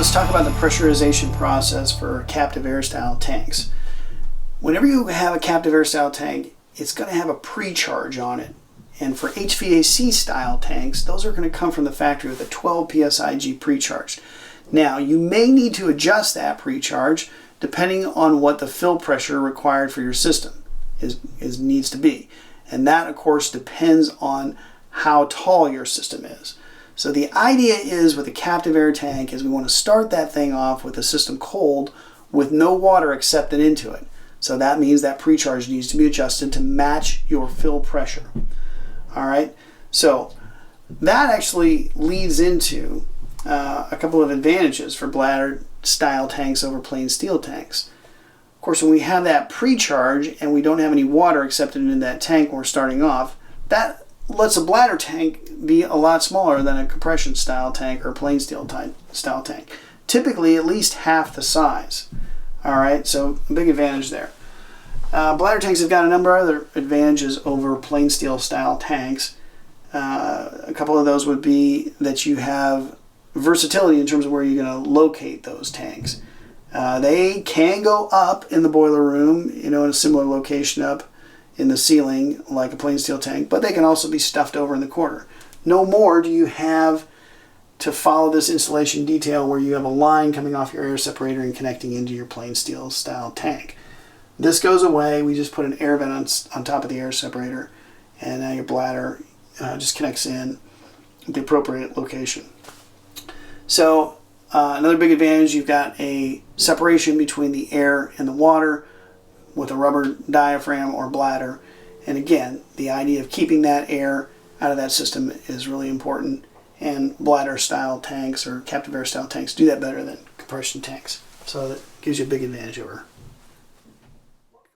let's talk about the pressurization process for captive air style tanks. Whenever you have a captive air style tank, it's going to have a pre-charge on it. And for HVAC style tanks, those are going to come from the factory with a 12 psi pre-charged. Now, you may need to adjust that pre-charge depending on what the fill pressure required for your system needs to be. And that, of course, depends on how tall your system is. So the idea is with a captive air tank is we want to start that thing off with the system cold with no water accepted into it. So that means that pre-charge needs to be adjusted to match your fill pressure. All right, so that actually leads into a couple of advantages for bladder style tanks over plain steel tanks. Of course, when we have that pre-charge and we don't have any water accepted into that tank when we're starting off, that lets a bladder tank be a lot smaller than a compression style tank or a plain steel style tank. Typically at least half the size. All right, so a big advantage there. Bladder tanks have got a number of other advantages over plain steel style tanks. A couple of those would be that you have versatility in terms of where you're going to locate those tanks. They can go up in the boiler room, in a similar location up in the ceiling like a plain steel tank, but they can also be stuffed over in the corner. No more do you have to follow this installation detail where you have a line coming off your air separator and connecting into your plain steel style tank. This goes away. We just put an air vent on top of the air separator, and now your bladder just connects in at the appropriate location. So another big advantage, you've got a separation between the air and the water with a rubber diaphragm or bladder. And again, the idea of keeping that air out of that system is really important. And bladder style tanks or captive air style tanks do that better than compression tanks. So that gives you a big advantage over